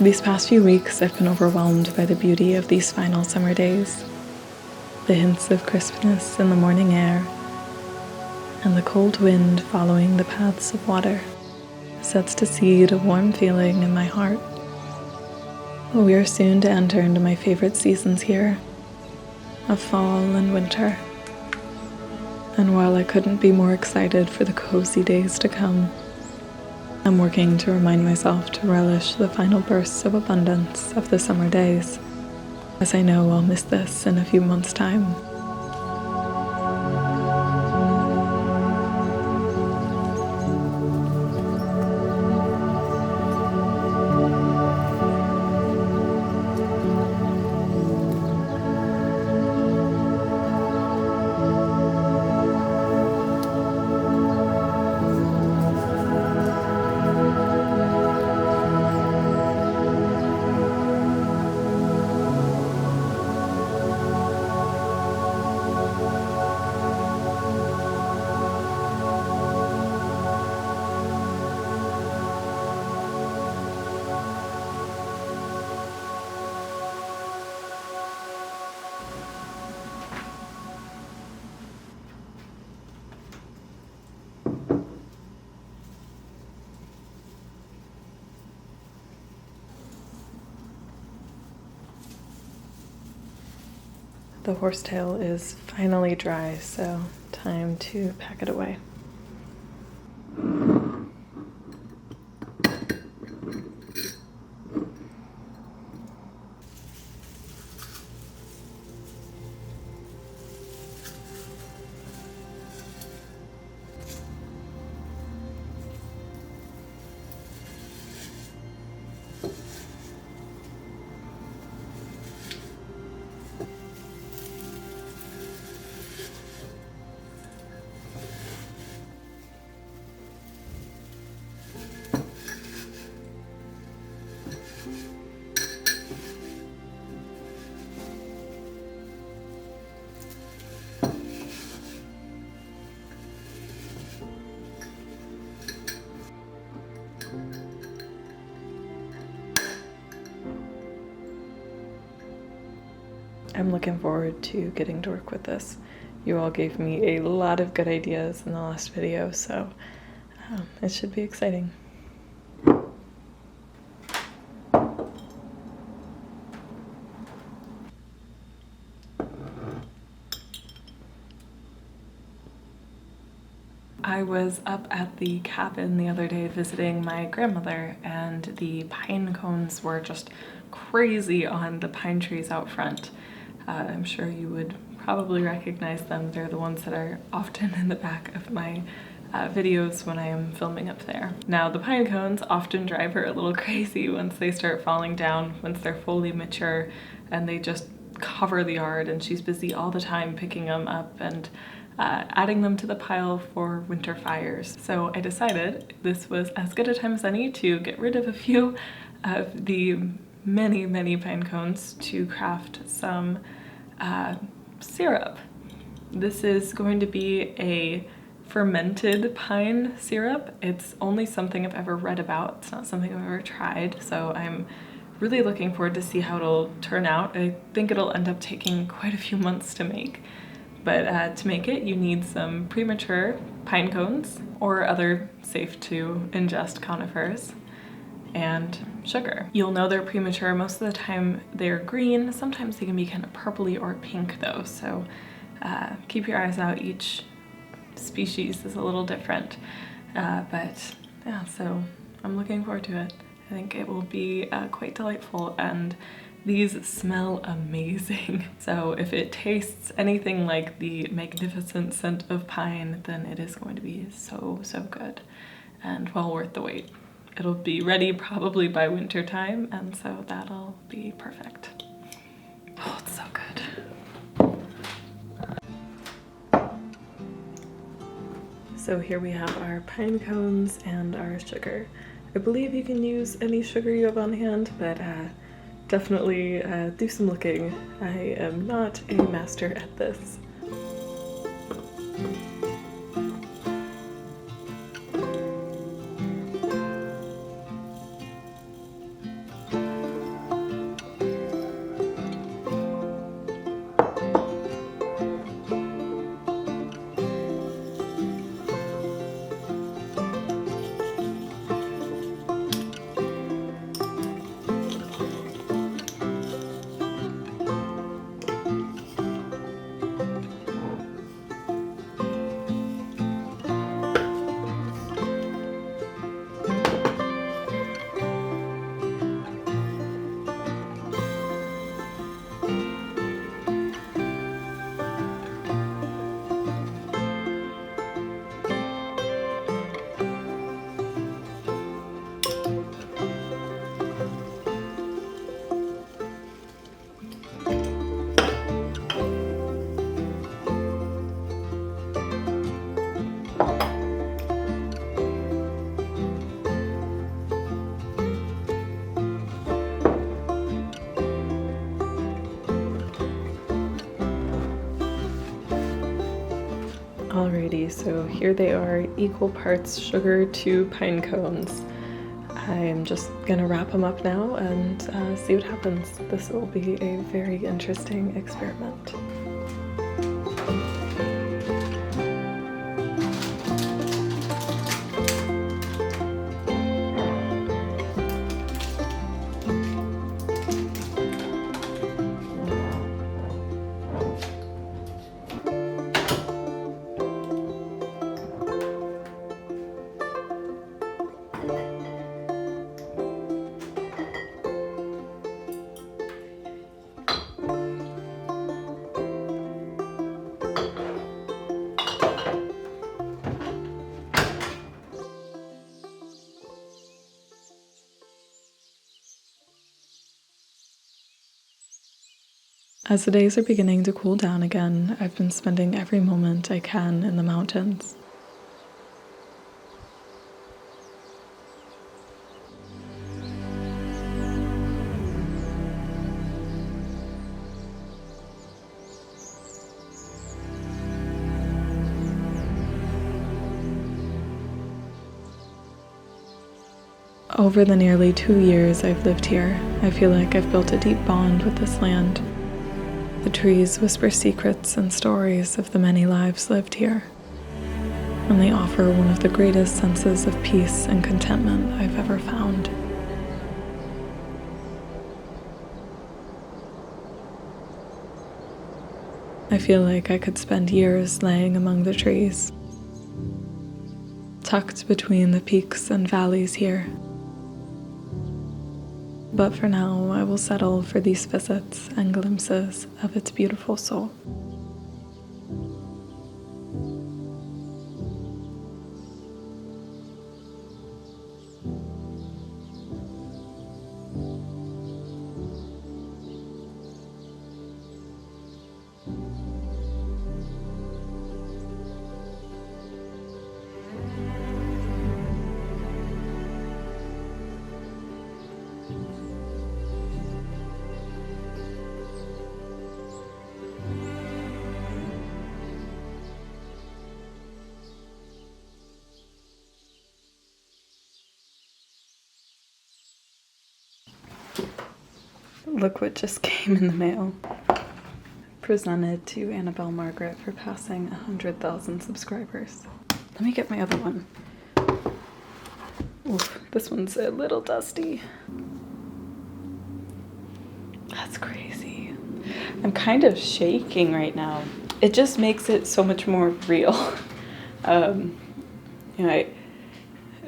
These past few weeks, I've been overwhelmed by the beauty of these final summer days. The hints of crispness in the morning air, and the cold wind following the paths of water sets to seed a warm feeling in my heart. We are soon to enter into my favorite seasons here, of fall and winter. And while I couldn't be more excited for the cozy days to come, I'm working to remind myself to relish the final bursts of abundance of the summer days, as I know I'll miss this in a few months' time. The horsetail is finally dry, so time to pack it away. I'm looking forward to getting to work with this. You all gave me a lot of good ideas in the last video, so it should be exciting. I was up at the cabin the other day visiting my grandmother, and the pine cones were just crazy on the pine trees out front. I'm sure you would probably recognize them. They're the ones that are often in the back of my videos when I am filming up there. Now, the pine cones often drive her a little crazy once they start falling down, once they're fully mature, and they just cover the yard, and she's busy all the time picking them up and adding them to the pile for winter fires. So I decided this was as good a time as any to get rid of a few of the many pine cones to craft some syrup. This is going to be a fermented pine syrup. It's only something I've ever read about. It's not something I've ever tried, so I'm really looking forward to see how it'll turn out. I think it'll end up taking quite a few months to make, but to make it you need some premature pine cones or other safe to ingest conifers, and sugar. You'll know they're premature. Most of the time they're green. Sometimes they can be kind of purpley or pink though, so keep your eyes out. Each species is a little different, but yeah, so I'm looking forward to it. I think it will be quite delightful, and these smell amazing. So if it tastes anything like the magnificent scent of pine, then it is going to be so good and well worth the wait. It'll be ready probably by winter time, and so that'll be perfect. Oh, it's so good. So here we have our pine cones and our sugar. I believe you can use any sugar you have on hand, but definitely do some looking. I am not a master at this. Alrighty, so here they are, equal parts sugar to pine cones. I'm just gonna wrap them up now and see what happens. This will be a very interesting experiment. As the days are beginning to cool down again, I've been spending every moment I can in the mountains. Over the nearly 2 years I've lived here, I feel like I've built a deep bond with this land. The trees whisper secrets and stories of the many lives lived here, and they offer one of the greatest senses of peace and contentment I've ever found. I feel like I could spend years laying among the trees, tucked between the peaks and valleys here. But for now, I will settle for these visits and glimpses of its beautiful soul. Look what just came in the mail. Presented to Annabel Margaret for passing 100,000 subscribers. Let me get my other one. Oof, this one's a little dusty. That's crazy. I'm kind of shaking right now. It just makes it so much more real.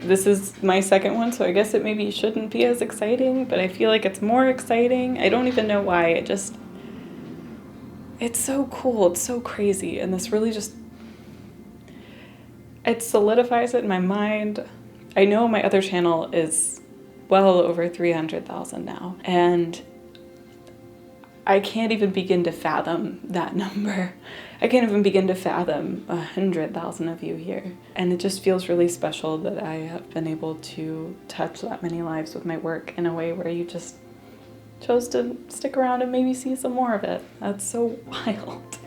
This is my second one, so I guess it maybe shouldn't be as exciting, but I feel like it's more exciting. I don't even know why. It's so cool. It's so crazy. And this really it solidifies it in my mind. I know my other channel is well over 300,000 now, and I can't even begin to fathom that number. I can't even begin to fathom 100,000 of you here. And it just feels really special that I have been able to touch that many lives with my work in a way where you just chose to stick around and maybe see some more of it. That's so wild.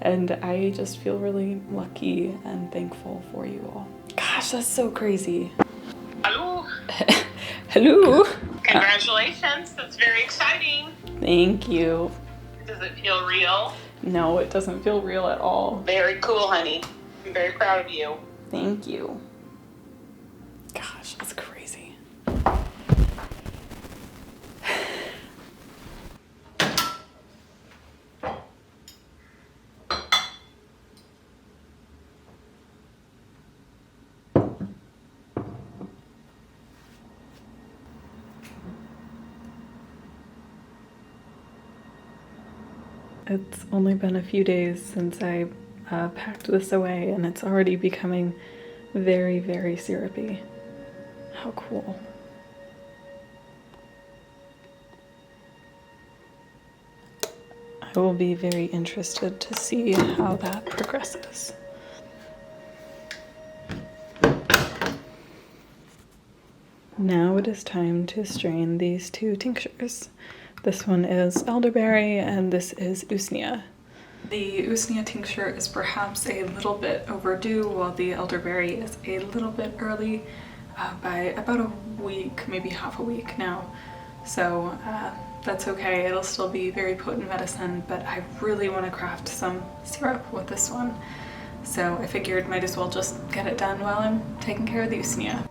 And I just feel really lucky and thankful for you all. Gosh, that's so crazy. Hello. Hello. Congratulations. That's very exciting. Thank you. Does it feel real? No, it doesn't feel real at all. Very cool, honey. I'm very proud of you. Thank you. Gosh, that's crazy. It's only been a few days since I packed this away, and it's already becoming very, very syrupy. How cool. I will be very interested to see how that progresses. Now it is time to strain these two tinctures. This one is elderberry and this is usnea. The usnea tincture is perhaps a little bit overdue, while the elderberry is a little bit early, by about a week, maybe half a week now. So that's okay, it'll still be very potent medicine, but I really want to craft some syrup with this one. So I figured might as well just get it done while I'm taking care of the usnea.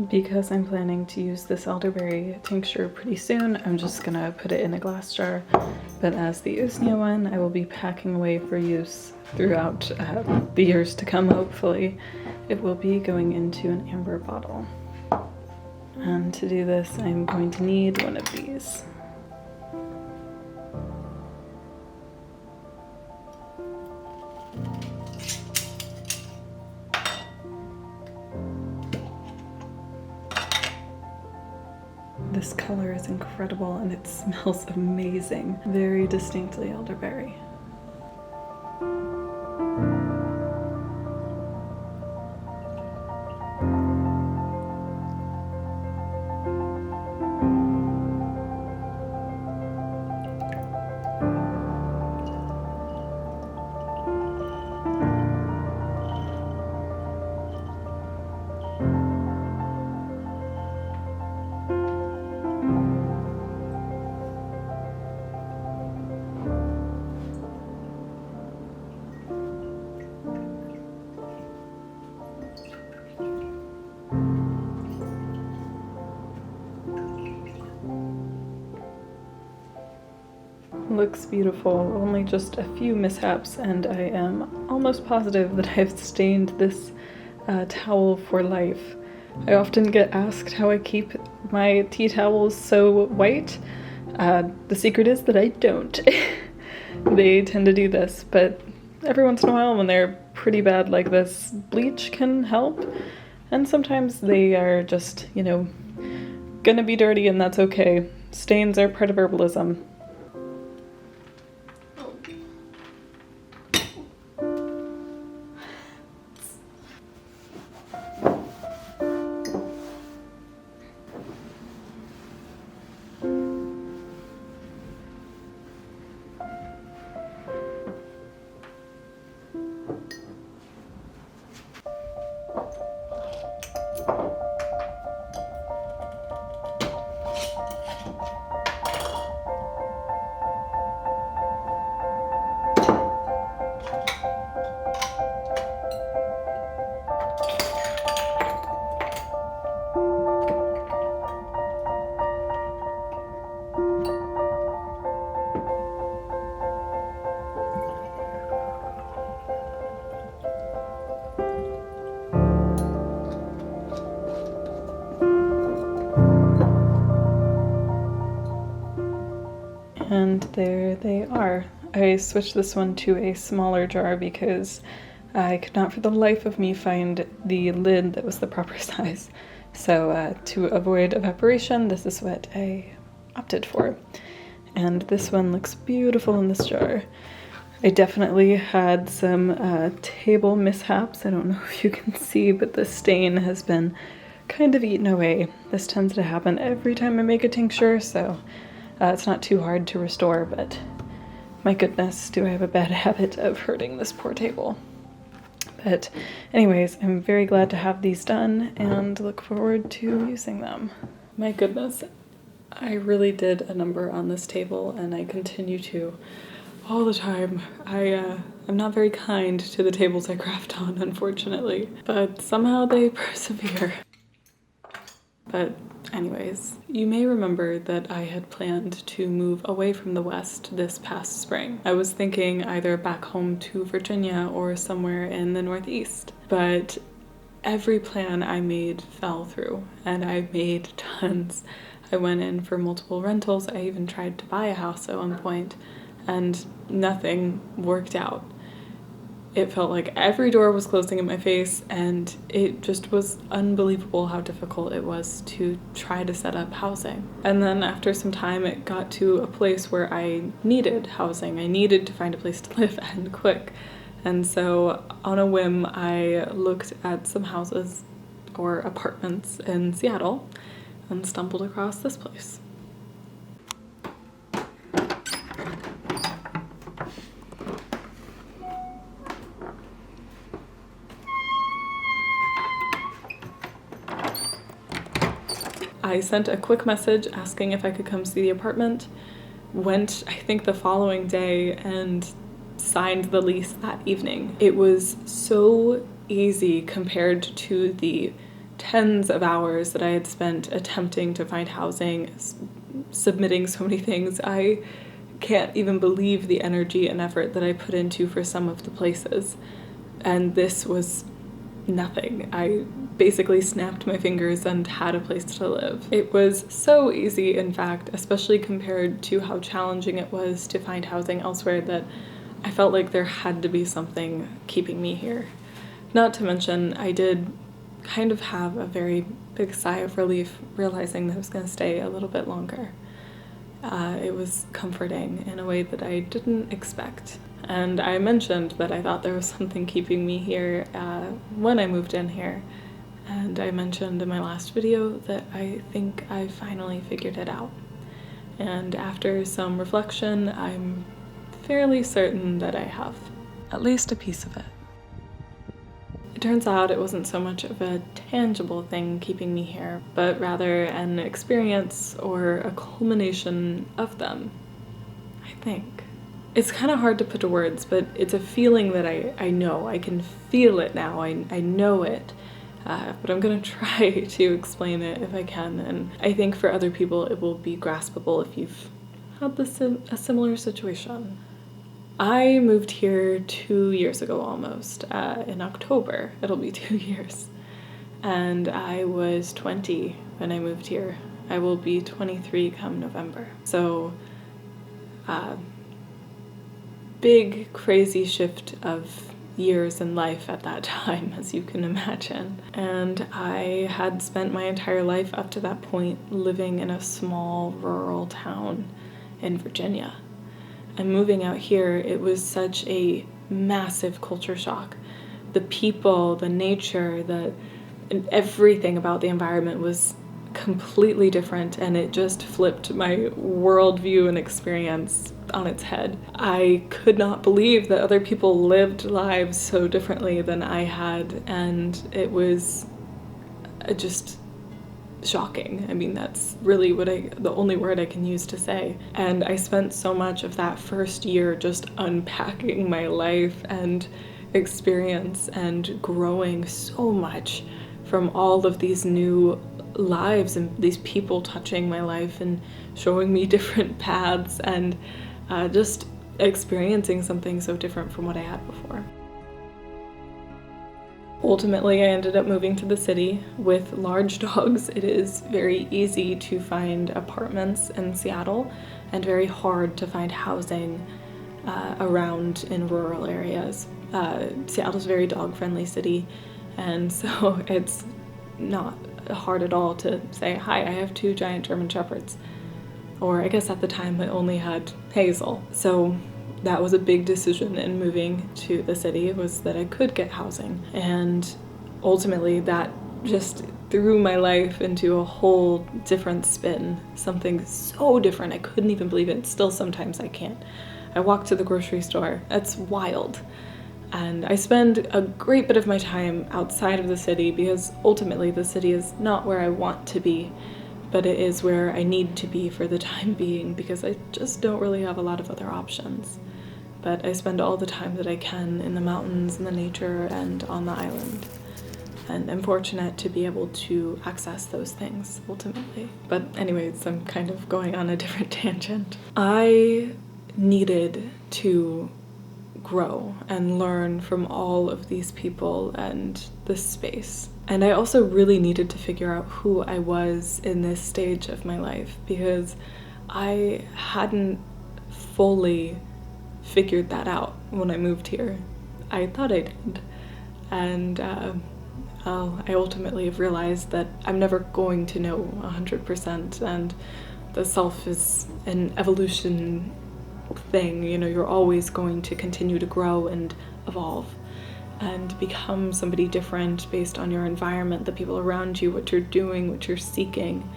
Because I'm planning to use this elderberry tincture pretty soon, I'm just gonna put it in a glass jar. But as the usnea one, I will be packing away for use throughout the years to come, hopefully. It will be going into an amber bottle. And to do this, I'm going to need one of these. This color is incredible and it smells amazing. Very distinctly elderberry. Looks beautiful, only just a few mishaps, and I am almost positive that I've stained this towel for life. I often get asked how I keep my tea towels so white. The secret is that I don't. They tend to do this, but every once in a while when they're pretty bad like this, bleach can help. And sometimes they are just, you know, gonna be dirty and that's okay. Stains are part of herbalism. And there they are. I switched this one to a smaller jar because I could not for the life of me find the lid that was the proper size. So to avoid evaporation, this is what I opted for. And this one looks beautiful in this jar. I definitely had some table mishaps. I don't know if you can see, but the stain has been kind of eaten away. This tends to happen every time I make a tincture, so it's not too hard to restore, but my goodness, do I have a bad habit of hurting this poor table. But anyways, I'm very glad to have these done and look forward to using them. My goodness, I really did a number on this table and I continue to all the time. I'm not very kind to the tables I craft on, unfortunately, but somehow they persevere. But anyways, you may remember that I had planned to move away from the West this past spring. I was thinking either back home to Virginia or somewhere in the Northeast, but every plan I made fell through, and I made tons. I went in for multiple rentals. I even tried to buy a house at one point, and nothing worked out. It felt like every door was closing in my face, and it just was unbelievable how difficult it was to try to set up housing. And then after some time, it got to a place where I needed housing. I needed to find a place to live, and quick. And so on a whim, I looked at some houses or apartments in Seattle and stumbled across this place. I sent a quick message asking if I could come see the apartment, went I think the following day and signed the lease that evening. It was so easy compared to the tens of hours that I had spent attempting to find housing, submitting so many things. I can't even believe the energy and effort that I put into for some of the places. And this was nothing. I basically snapped my fingers and had a place to live. It was so easy, in fact, especially compared to how challenging it was to find housing elsewhere, that I felt like there had to be something keeping me here. Not to mention, I did kind of have a very big sigh of relief realizing that I was going to stay a little bit longer. It was comforting in a way that I didn't expect. And I mentioned that I thought there was something keeping me here when I moved in here. And I mentioned in my last video that I think I finally figured it out. And after some reflection, I'm fairly certain that I have. At least a piece of it. It turns out it wasn't so much of a tangible thing keeping me here, but rather an experience or a culmination of them, I think. It's kind of hard to put to words, but it's a feeling that I know. I can feel it now. I know it. But I'm gonna try to explain it if I can, and I think for other people it will be graspable if you've had a similar situation. I moved here 2 years ago almost. In October, it'll be 2 years. And I was 20 when I moved here. I will be 23 come November. So, big, crazy shift of years in life at that time, as you can imagine. And I had spent my entire life up to that point living in a small rural town in Virginia. And moving out here, it was such a massive culture shock. The people, the nature, everything about the environment was completely different, and it just flipped my worldview and experience on its head. I could not believe that other people lived lives so differently than I had, and it was just shocking. I mean, that's really the only word I can use to say. And I spent so much of that first year just unpacking my life and experience and growing so much from all of these new lives and these people touching my life and showing me different paths and just experiencing something so different from what I had before. Ultimately, I ended up moving to the city. With large dogs, it is very easy to find apartments in Seattle and very hard to find housing around in rural areas. Seattle's a very dog-friendly city, and so it's not hard at all to say, hi, I have 2 giant German Shepherds. Or I guess at the time I only had Hazel. So that was a big decision in moving to the city, was that I could get housing. And ultimately that just threw my life into a whole different spin. Something so different, I couldn't even believe it. Still sometimes I can't. I walk to the grocery store. That's wild. And I spend a great bit of my time outside of the city because ultimately the city is not where I want to be, but it is where I need to be for the time being because I just don't really have a lot of other options. But I spend all the time that I can in the mountains, in the nature, and on the island. And I'm fortunate to be able to access those things, ultimately. But anyways, I'm kind of going on a different tangent. I needed to grow and learn from all of these people and this space. And I also really needed to figure out who I was in this stage of my life because I hadn't fully figured that out when I moved here. I thought I did. And I ultimately have realized that I'm never going to know 100%, and the self is an evolution thing. You know, you're always going to continue to grow and evolve and become somebody different based on your environment, the people around you, what you're doing, what you're seeking.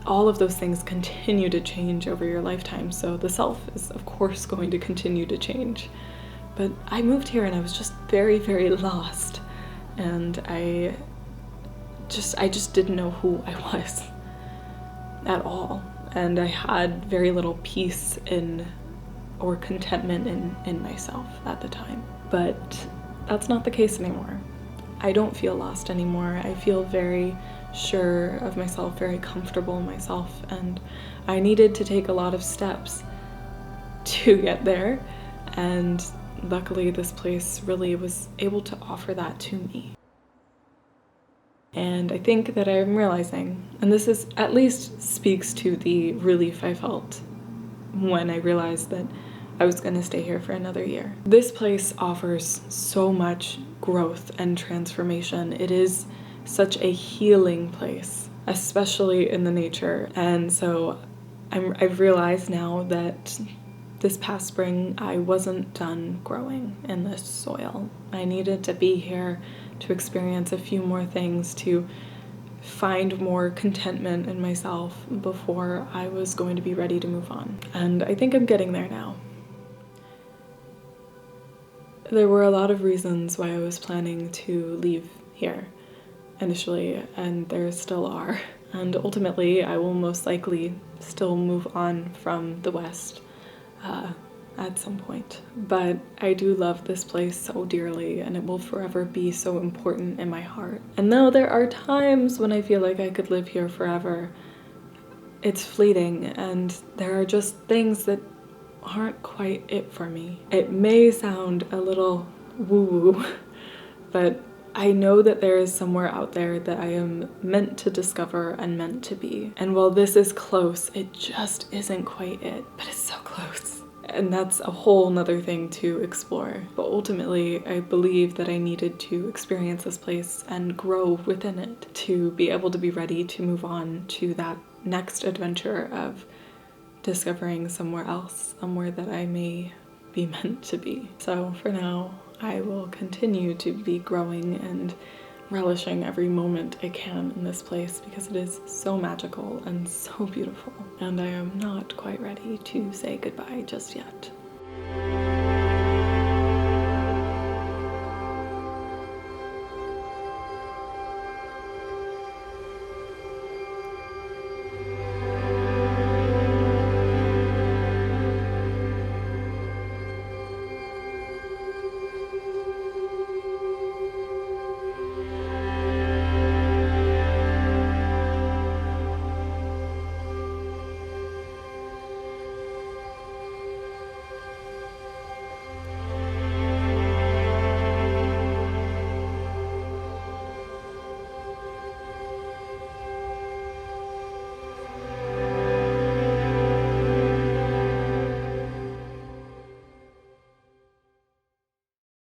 All of those things continue to change over your lifetime, so the self is of course going to continue to change. But I moved here and I was just very, very lost, and I just didn't know who I was. at all. And I had very little peace or contentment in myself at the time. But that's not the case anymore. I don't feel lost anymore. I feel very sure of myself, very comfortable in myself, and I needed to take a lot of steps to get there, and luckily this place really was able to offer that to me. And I think that I'm realizing, and this is at least speaks to the relief I felt when I realized that I was going to stay here for another year. This place offers so much growth and transformation. It is such a healing place, especially in the nature. And so I've realized now that this past spring I wasn't done growing in this soil. I needed to be here to experience a few more things, to find more contentment in myself before I was going to be ready to move on. And I think I'm getting there now. There were a lot of reasons why I was planning to leave here initially, and there still are. And ultimately, I will most likely still move on from the West at some point. But I do love this place so dearly, and it will forever be so important in my heart. And though there are times when I feel like I could live here forever, it's fleeting, and there are just things that aren't quite it for me. It may sound a little woo-woo, but I know that there is somewhere out there that I am meant to discover and meant to be. And while this is close, it just isn't quite it, but it's so close. And that's a whole nother thing to explore. But ultimately, I believe that I needed to experience this place and grow within it to be able to be ready to move on to that next adventure of discovering somewhere else, somewhere that I may be meant to be. So for now, I will continue to be growing and relishing every moment I can in this place because it is so magical and so beautiful. And I am not quite ready to say goodbye just yet.